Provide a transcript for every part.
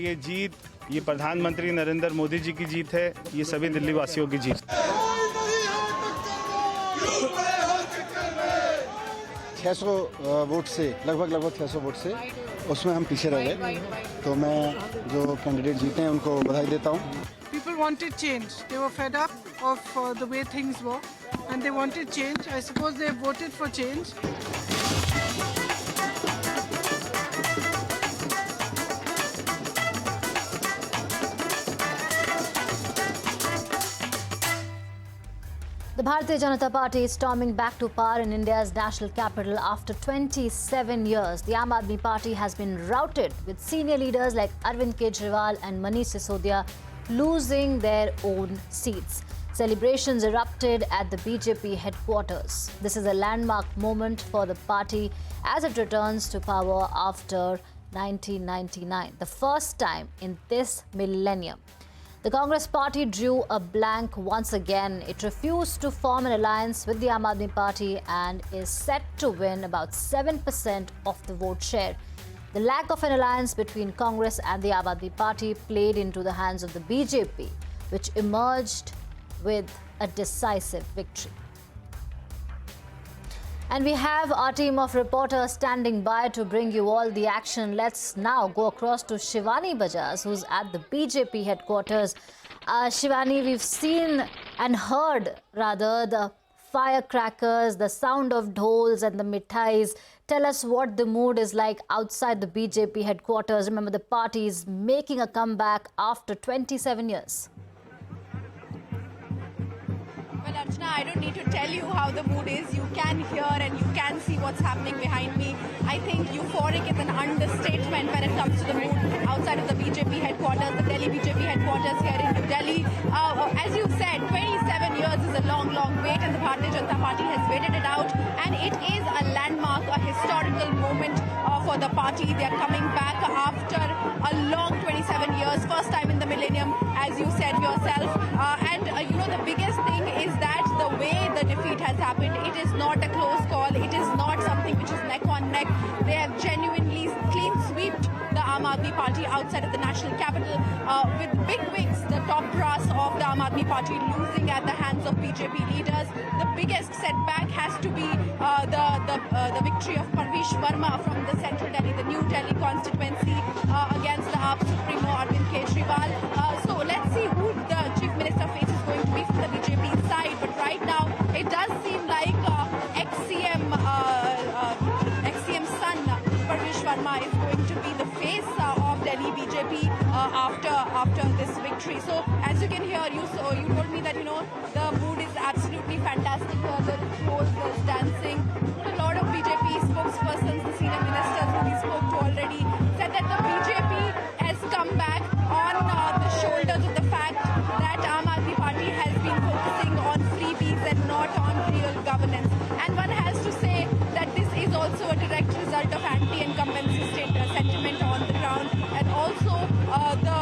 ये जीत, ये प्रधानमंत्री नरेंद्र मोदी जी की जीत है, ये सभी दिल्ली वासियों की जीत। 600 वोट से लगभग 600 वोट से उसमें हम पीछे रह गए, तो मैं जो कैंडिडेट जीते हैं उनको बधाई देता हूँ। People wanted change. They were fed up of the way things were, and they wanted change. I suppose they voted for change. The Bharatiya Janata Party is storming back to power in India's national capital after 27 years. The Aam Aadmi Party has been routed, with senior leaders like Arvind Kejriwal and Manish Sisodia losing their own seats. Celebrations erupted at the BJP headquarters. This is a landmark moment for the party as it returns to power after 1999, the first time in this millennium. The Congress party drew a blank once again. It refused to form an alliance with the Aam Aadmi Party and is set to win about 7% of the vote share. The lack of an alliance between Congress and the Aam Aadmi Party played into the hands of the BJP, which emerged with a decisive victory. And we have our team of reporters standing by to bring you all the action. Let's now go across to Shivani Bajaj, who's at the BJP headquarters. Shivani, we've seen and heard, rather, the firecrackers, the sound of dhols and the mithais. Tell us what the mood is like outside the BJP headquarters. Remember, the party is making a comeback after 27 years. Well, Archana, I don't need to tell you how the mood is. You can hear and you can see what's happening behind me. I think euphoric is an understatement when it comes to the mood outside of the BJP headquarters, the Delhi BJP headquarters here in New Delhi. As you said, 27 years is a long, long wait, and the Bharatiya Janata Party has waited it out. And it is a landmark, a historical moment for the party. They are coming back after a long 27 years, first time in the millennium, as you said yourself. You know, the biggest thing is that the way the defeat has happened, it is not a close call. It is not something which is neck on neck. They have genuinely clean swept the Aam Aadmi Party outside of the national capital with big wigs. The top brass of the Aam Aadmi Party losing at the hands of BJP leaders. The biggest setback has to be the victory of Parvish Verma from the Central Delhi, the New Delhi constituency against the AAP Supremo Arvind Kejriwal. So let's see who the Chief Minister face is going to be from the BJP side. But right now, it does seem like ex-CM son Parvish Verma is going to be the face of Delhi BJP after this victory. So as you can hear, you told me that, you know, the mood is absolutely fantastic here. The applause, there's dancing. A lot of BJP spokespersons, the senior ministers who we spoke to already, said that the BJP has come back on the shoulders of the fact that Aam Aadmi Party has been focusing on freebies and not on real governance. And one has to say that this is also a direct result of anti-incumbency sentiment on the ground, and also the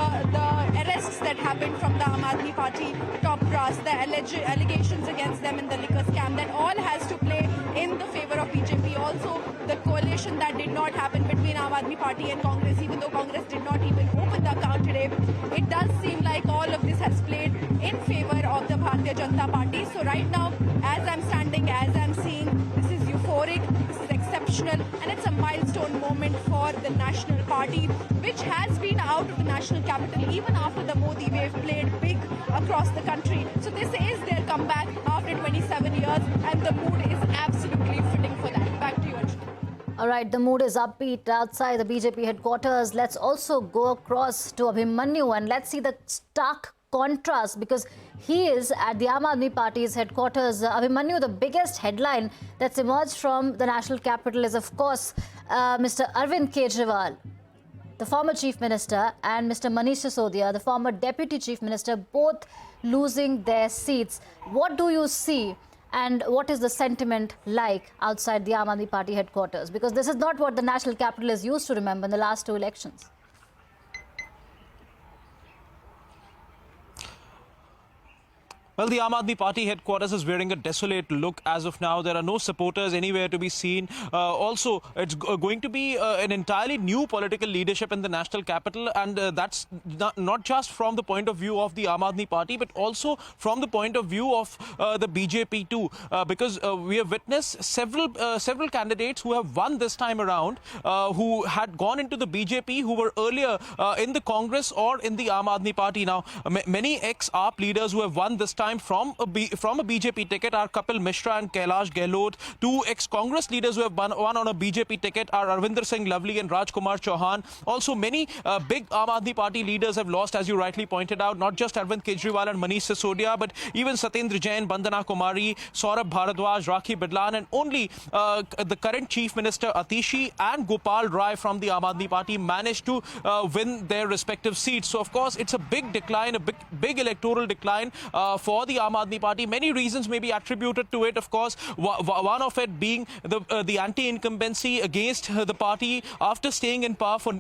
arrests that happened from the Aam Aadmi Party top brass, the allegations against them in the liquor scam, that all has to play in the favor of BJP. Also, the coalition that did not happen between Aam Aadmi Party and Congress, even though Congress did not even open the account today, it does seem like all of this has played in favor of the Bharatiya Janata Party. So right now, as I'm standing, as I'm seeing, this is euphoric, this is exceptional, and it's a milestone moment for the National Party, which has been out of the national capital even after the Modi wave played big across the country. So this is their comeback after 27 years, and the mood is absolutely fitting for that. Back to you, Archana. All right, the mood is upbeat outside the BJP headquarters. Let's also go across to Abhimanyu and let's see the stark contrast, because he is at the Aam Aadmi Party's headquarters. Abhimanyu, the biggest headline that's emerged from the national capital is, of course, Mr. Arvind Kejriwal, the former Chief Minister, and Mr. Manish Sisodia, the former Deputy Chief Minister, both losing their seats. What do you see, and what is the sentiment like outside the Aam Aadmi Party headquarters? Because this is not what the national capital is used to remember in the last two elections. Well, the Aam Aadmi Party headquarters is wearing a desolate look as of now. There are no supporters anywhere to be seen. Also, it's going to be an entirely new political leadership in the national capital, and that's not just from the point of view of the Aam Aadmi Party, but also from the point of view of the BJP too, because we have witnessed several candidates who have won this time around, who had gone into the BJP, who were earlier in the Congress or in the Aam Aadmi Party. Now, many ex-AAP leaders who have won this time from a BJP ticket are Kapil Mishra and Kailash Gehlot. Two ex-Congress leaders who have won on a BJP ticket are Arvinder Singh Lovely and Rajkumar Chauhan. Also, many big Aam Aadmi Party leaders have lost, as you rightly pointed out, not just Arvind Kejriwal and Manish Sisodia, but even Satyendra Jain, Bandana Kumari, Saurabh Bharadwaj, Rakhi Bidlan, and only the current Chief Minister Atishi and Gopal Rai from the Aam Aadmi Party managed to win their respective seats. So, of course, it's a big decline, a big electoral decline for the Aam Aadmi Party. Many reasons may be attributed to it, of course. One of it being the anti-incumbency against the party after staying in power for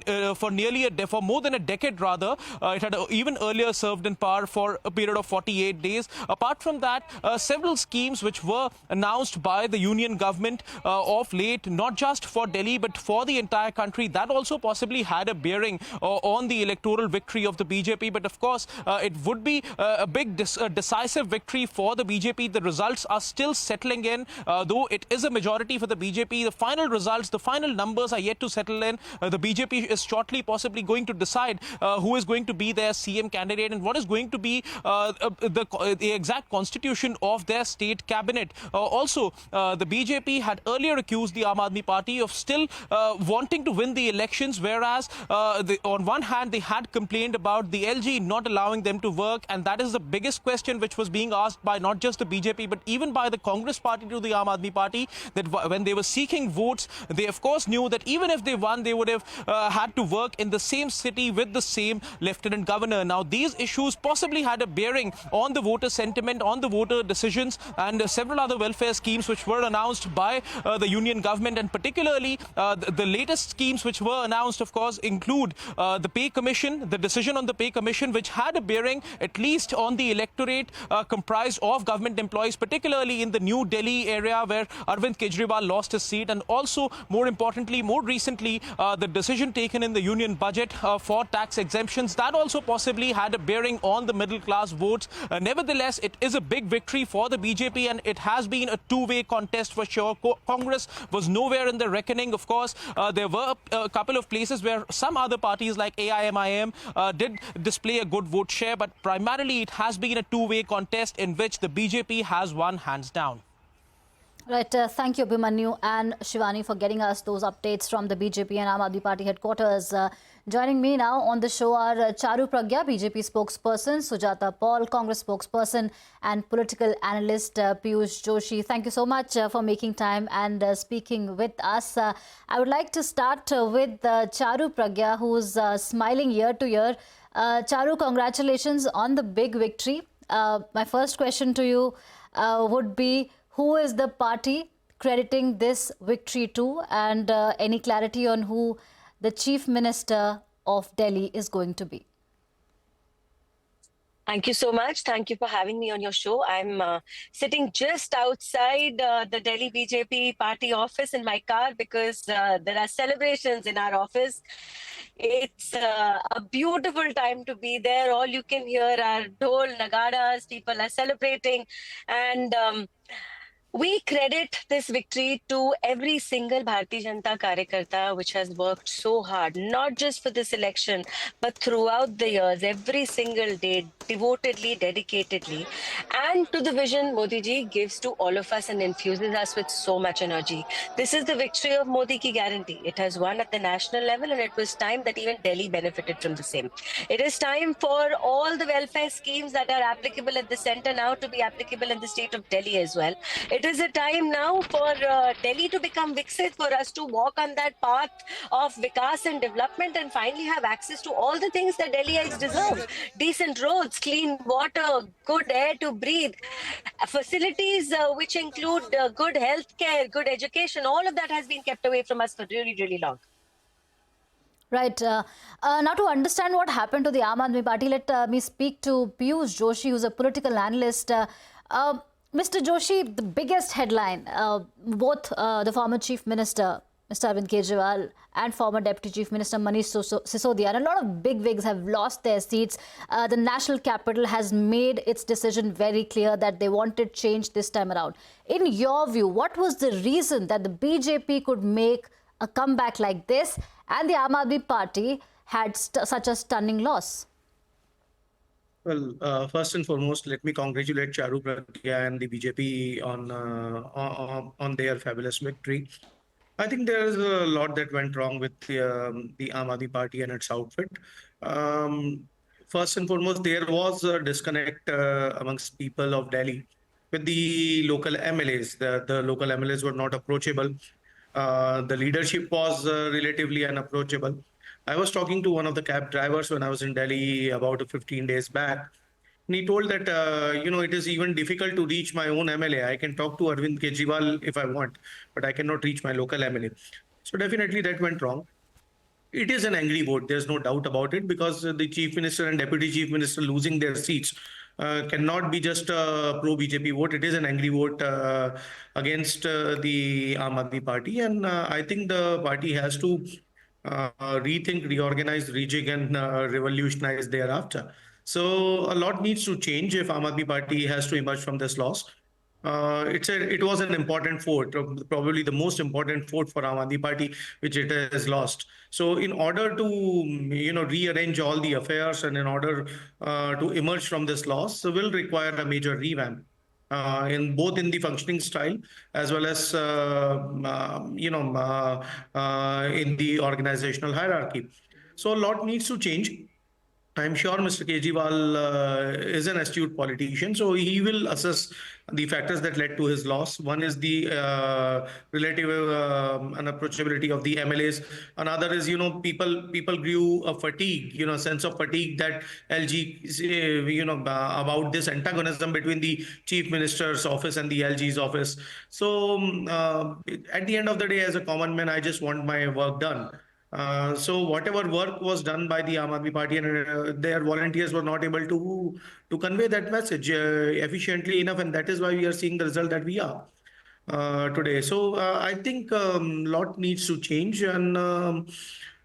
more than a decade rather. It had even earlier served in power for a period of 48 days. Apart from that, several schemes which were announced by the union government of late, not just for Delhi but for the entire country, that also possibly had a bearing on the electoral victory of the BJP. But of course, it would be a big decisive victory for the BJP. The results are still settling in, though it is a majority for the BJP. The final results, the final numbers are yet to settle in. The BJP is shortly possibly going to decide who is going to be their CM candidate and what is going to be the exact constitution of their state cabinet. Also, the BJP had earlier accused the Aam Aadmi Party of still wanting to win the elections, whereas on one hand they had complained about the LG not allowing them to work, and that is the biggest question which was being asked by not just the BJP but even by the Congress party to the Aam Aadmi Party, that when they were seeking votes, they of course knew that even if they won, they would have had to work in the same city with the same lieutenant governor. Now, these issues possibly had a bearing on the voter sentiment, on the voter decisions, and several other welfare schemes which were announced by the union government, and particularly the latest schemes which were announced, of course, include the pay commission, the decision on the pay commission, which had a bearing at least on the electorate comprised of government employees, particularly in the New Delhi area where Arvind Kejriwal lost his seat, and also, more importantly, more recently, the decision taken in the union budget for tax exemptions, that also possibly had a bearing on the middle class votes. Nevertheless, it is a big victory for the BJP, and it has been a two-way contest for sure. Congress was nowhere in the reckoning. Of course, there were a couple of places where some other parties like AIMIM did display a good vote share, but primarily it has been a two-way contest in which the BJP has won hands down. Right, thank you Abhimanyu and Shivani for getting us those updates from the BJP and Aam Aadmi Party headquarters. Joining me now on the show are Charu Pragya, BJP spokesperson, Sujata Paul, Congress spokesperson, and political analyst Piyush Joshi. Thank you so much for making time and speaking with us. I would like to start with Charu Pragya, who's smiling year to year. Charu, congratulations on the big victory. My first question to you would be, who is the party crediting this victory to, and any clarity on who the Chief Minister of Delhi is going to be? Thank you so much. Thank you for having me on your show. I'm sitting just outside the Delhi BJP party office in my car because there are celebrations in our office. It's a beautiful time to be there. All you can hear are dhol, nagadas, people are celebrating, and we credit this victory to every single Bharatiya Janata Karyakarta which has worked so hard, not just for this election, but throughout the years, every single day, devotedly, dedicatedly, and to the vision Modi ji gives to all of us and infuses us with so much energy. This is the victory of Modi ki guarantee. It has won at the national level, and it was time that even Delhi benefited from the same. It is time for all the welfare schemes that are applicable at the center now to be applicable in the state of Delhi as well. It is a time now for Delhi to become Viksit, for us to walk on that path of Vikas and development and finally have access to all the things that Delhiites deserve. Decent roads, clean water, good air to breathe, facilities which include good health care, good education. All of that has been kept away from us for really, really long. Right. Now, to understand what happened to the Aam Aadmi Party, let me speak to Piyush Joshi, who's a political analyst. Mr. Joshi, the biggest headline, both the former Chief Minister, Mr. Arvind Kejriwal, and former Deputy Chief Minister Manish Sisodia, and a lot of big wigs have lost their seats. The national capital has made its decision very clear that they wanted change this time around. In your view, what was the reason that the BJP could make a comeback like this and the Aam Aadmi Party had such a stunning loss? Well, first and foremost, let me congratulate Charu Pragya and the BJP on their fabulous victory. I think there is a lot that went wrong with the Aam Aadmi Party and its outfit. First and foremost, there was a disconnect amongst people of Delhi with the local MLAs. The local MLAs were not approachable. The leadership was relatively unapproachable. I was talking to one of the cab drivers when I was in Delhi about 15 days back. And he told that, it is even difficult to reach my own MLA. I can talk to Arvind Kejriwal if I want, but I cannot reach my local MLA. So definitely that went wrong. It is an angry vote. There's no doubt about it, because the chief minister and deputy chief minister losing their seats cannot be just a pro-BJP vote. It is an angry vote against the Aam Aadmi Party. And I think the party has to rethink, reorganize, rejig, and revolutionize thereafter. So a lot needs to change if Aam Aadmi Party has to emerge from this loss. It was an important fort, probably the most important fort for Aam Aadmi Party, which it has lost. So in order to rearrange all the affairs, and in order to emerge from this loss, so will require a major revamp. In both in the functioning style as well as in the organizational hierarchy. So a lot needs to change. I'm sure Mr. Kejriwal is an astute politician, so he will assess the factors that led to his loss. One is the relative unapproachability of the MLAs. Another is, people grew a fatigue, sense of fatigue that LG, about this antagonism between the chief minister's office and the LG's office. So at the end of the day, as a common man, I just want my work done. So whatever work was done by the Aam Aadmi Party, and their volunteers were not able to convey that message efficiently enough, and that is why we are seeing the result that we are today. So I think lot needs to change, and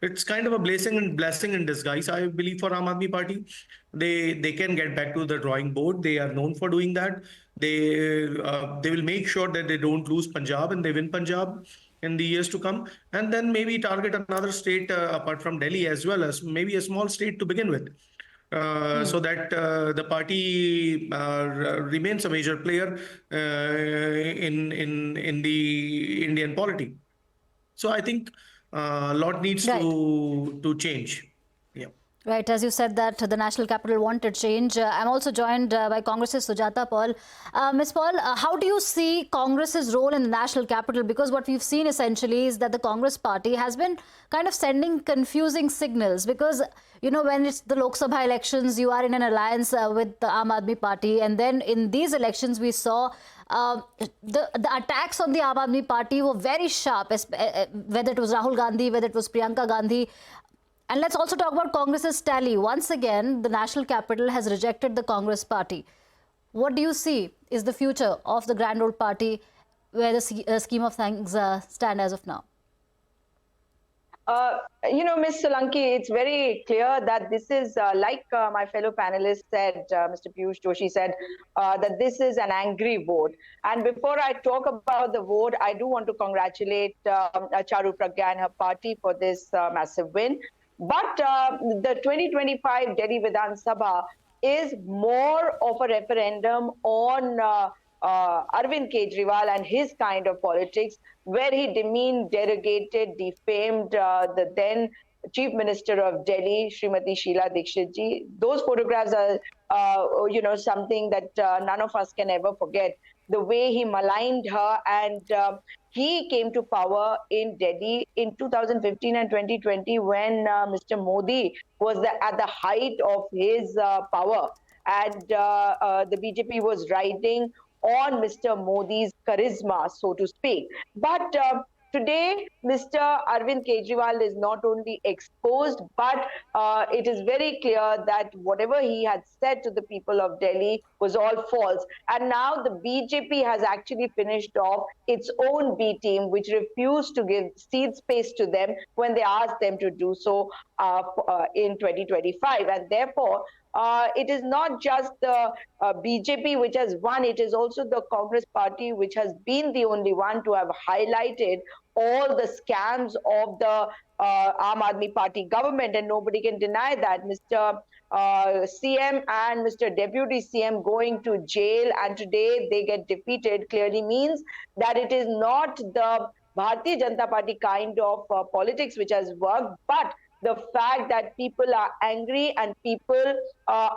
it's kind of a blessing in disguise, I believe, for Aam Aadmi Party. They can get back to the drawing board. They are known for doing that. They will make sure that they don't lose Punjab and they win Punjab in the years to come, and then maybe target another state apart from Delhi, as well as maybe a small state to begin with, so that the party remains a major player in the Indian polity. So I think a lot needs to change. Yeah. Right, as you said that the national capital wanted change. I'm also joined by Congress's Sujata Paul. Ms. Paul, how do you see Congress's role in the national capital? Because what we've seen essentially is that the Congress party has been kind of sending confusing signals, because, when it's the Lok Sabha elections, you are in an alliance with the Aam Aadmi Party. And then in these elections, we saw the attacks on the Aam Aadmi Party were very sharp, whether it was Rahul Gandhi, whether it was Priyanka Gandhi. And let's also talk about Congress's tally. Once again, the national capital has rejected the Congress party. What do you see is the future of the grand old party, where the scheme of things stand as of now? Ms. Solanki, it's very clear that this is, like my fellow panelist said, Mr. Piyush Joshi said, that this is an angry vote. And before I talk about the vote, I do want to congratulate Charu Pragya and her party for this massive win. But the 2025 Delhi Vidhan Sabha is more of a referendum on Arvind Kejriwal and his kind of politics, where he demeaned, derogated, defamed the then Chief Minister of Delhi, Srimati Sheila Dikshit ji. Those photographs are, something that none of us can ever forget. The way he maligned her, and he came to power in Delhi in 2015 and 2020 when Mr. Modi was at the height of his power. And the BJP was riding on Mr. Modi's charisma, so to speak. But Today, Mr. Arvind Kejriwal is not only exposed, but it is very clear that whatever he had said to the people of Delhi was all false. And now the BJP has actually finished off its own B team, which refused to give seat space to them when they asked them to do so in 2025. And therefore, it is not just the BJP which has won, it is also the Congress party which has been the only one to have highlighted all the scams of the Aam Aadmi Party government, and nobody can deny that. Mr. CM and Mr. Deputy CM going to jail, and today they get defeated, clearly means that it is not the Bharatiya Janata Party kind of politics which has worked, but the fact that people are angry and people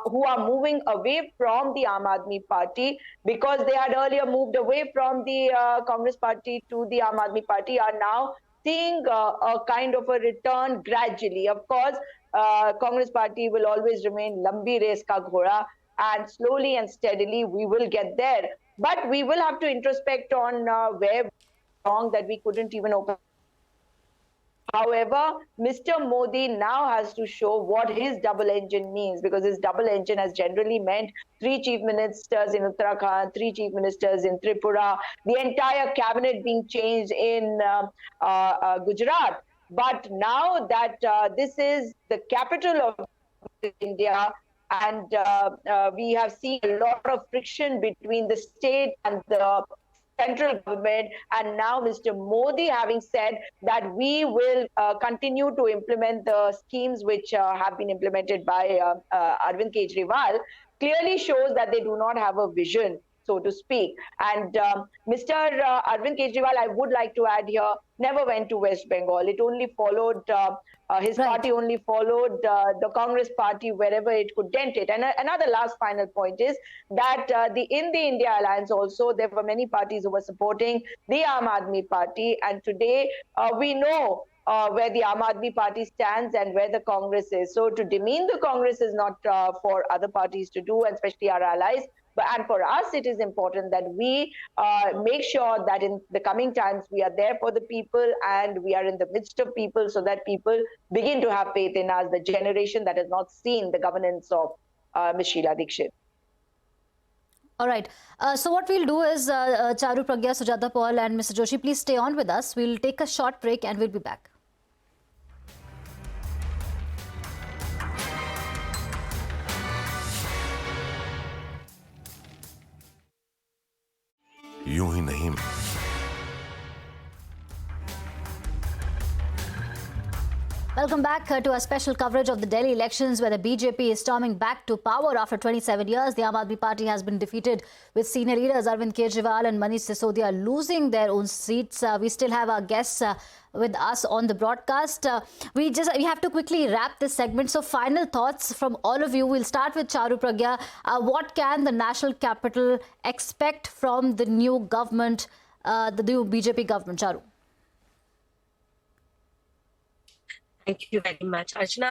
who are moving away from the Aam Aadmi Party, because they had earlier moved away from the Congress Party to the Aam Aadmi Party, are now seeing a kind of a return gradually. Of course, Congress Party will always remain lambi race ka ghoda, and slowly and steadily we will get there. But we will have to introspect on where wrong that we couldn't even open. However, Mr. Modi now has to show what his double engine means, because his double engine has generally meant 3 chief ministers in Uttarakhand, 3 chief ministers in Tripura, the entire cabinet being changed in Gujarat. But now that this is the capital of India, and we have seen a lot of friction between the state and the central government, and now Mr. Modi having said that we will continue to implement the schemes which have been implemented by Arvind Kejriwal, clearly shows that they do not have a vision, so to speak. And Mr. Arvind Kejriwal, I would like to add here, never went to West Bengal. It only followed, his party only followed the Congress party wherever it could dent it. And another last final point is that in the India Alliance also, there were many parties who were supporting the Aam Aadmi Party. And today we know where the Aam Aadmi Party stands and where the Congress is. So to demean the Congress is not for other parties to do, and especially our allies. And for us, it is important that we make sure that in the coming times, we are there for the people and we are in the midst of people, so that people begin to have faith in us, the generation that has not seen the governance of Ms. Sheila Dikshit. All right. So what we'll do is, Charu, Pragya, Sujata Paul and Mr. Joshi, please stay on with us. We'll take a short break and we'll be back. यूं ही नहीं. Welcome back to our special coverage of the Delhi elections, where the BJP is storming back to power after 27 years. The Aam Aadmi Party has been defeated, with senior leaders Arvind Kejriwal and Manish Sisodia losing their own seats. We still have our guests with us on the broadcast. We have to quickly wrap this segment. So final thoughts from all of you. We'll start with Charu Pragya. What can the national capital expect from the new government, the new BJP government? Charu. Thank you very much, Archana.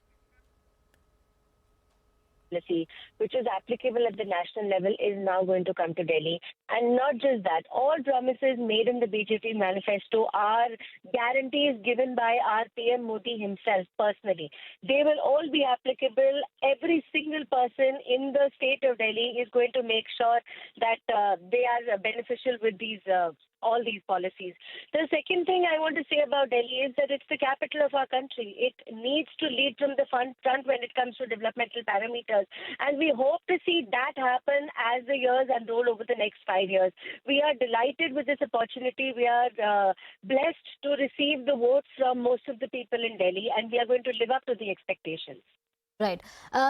Policy, which is applicable at the national level, is now going to come to Delhi. And not just that, all promises made in the BJP manifesto are guarantees given by our PM Modi himself personally. They will all be applicable. Every single person in the state of Delhi is going to make sure that they are beneficial with these all these policies. The second thing I want to say about Delhi is that it's the capital of our country. It needs to lead from the front when it comes to developmental parameters. And we hope to see that happen as the years unroll over the next 5 years. We are delighted with this opportunity. We are blessed to receive the votes from most of the people in Delhi, and we are going to live up to the expectations. Right.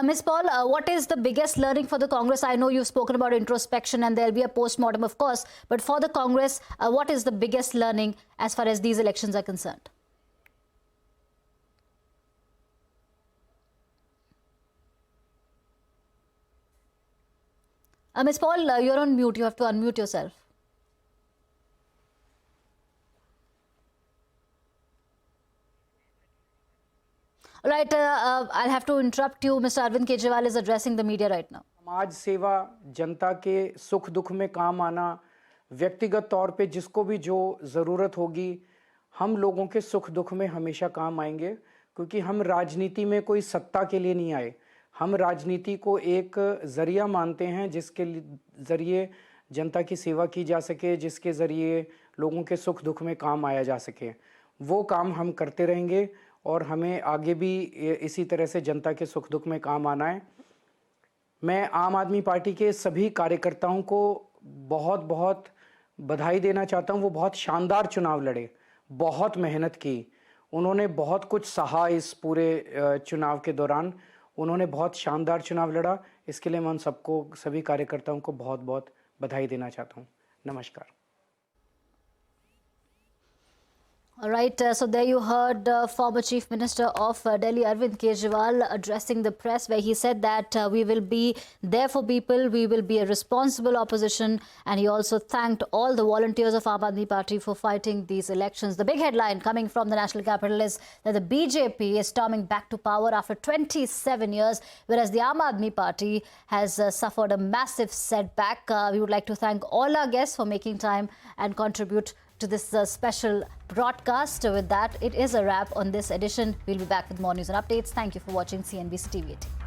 Ms. Paul, what is the biggest learning for the Congress? I know you've spoken about introspection and there'll be a post-mortem, of course. But for the Congress, what is the biggest learning as far as these elections are concerned? Ms. Paul, you're on mute. You have to unmute yourself. Right, I'll have to interrupt you. Mr. Arvind Kejriwal is addressing the media right now. समाज सेवा, जनता के सुख दुख में काम आना, व्यक्तिगत तौर पे जिसको भी जो ज़रूरत होगी हम लोगों के सुख दुख में हमेशा काम आएंगे, क्योंकि हम राजनीति में कोई सत्ता के लिए नहीं आए। हम राजनीति को एक ज़रिया मानते हैं जिसके ज़रिए जनता की सेवा की जा सके, जिसके ज़रिए लोगों के सुख दुख में काम आया जा सके। वो काम हम करते रहेंगे और हमें आगे भी इसी तरह से जनता के सुख दुख में काम आना है। मैं आम आदमी पार्टी के सभी कार्यकर्ताओं को बहुत बहुत बधाई देना चाहता हूं। वो बहुत शानदार चुनाव लड़े, बहुत मेहनत की, उन्होंने बहुत कुछ सहा इस पूरे चुनाव के दौरान। उन्होंने बहुत शानदार चुनाव लड़ा। इसके लिए मैं उन सबको, सभी कार्यकर्ताओं को बहुत बहुत बधाई देना चाहता हूं। नमस्कार। All right, so there you heard former Chief Minister of Delhi, Arvind Kejriwal, addressing the press, where he said that we will be there for people, we will be a responsible opposition, and he also thanked all the volunteers of Aam Aadmi Party for fighting these elections. The big headline coming from the national capital is that the BJP is storming back to power after 27 years, whereas the Aam Aadmi Party has suffered a massive setback. We would like to thank all our guests for making time and contribute to this special broadcast. With that, it is a wrap on this edition. We'll be back with more news and updates. Thank you for watching CNBC TV 18.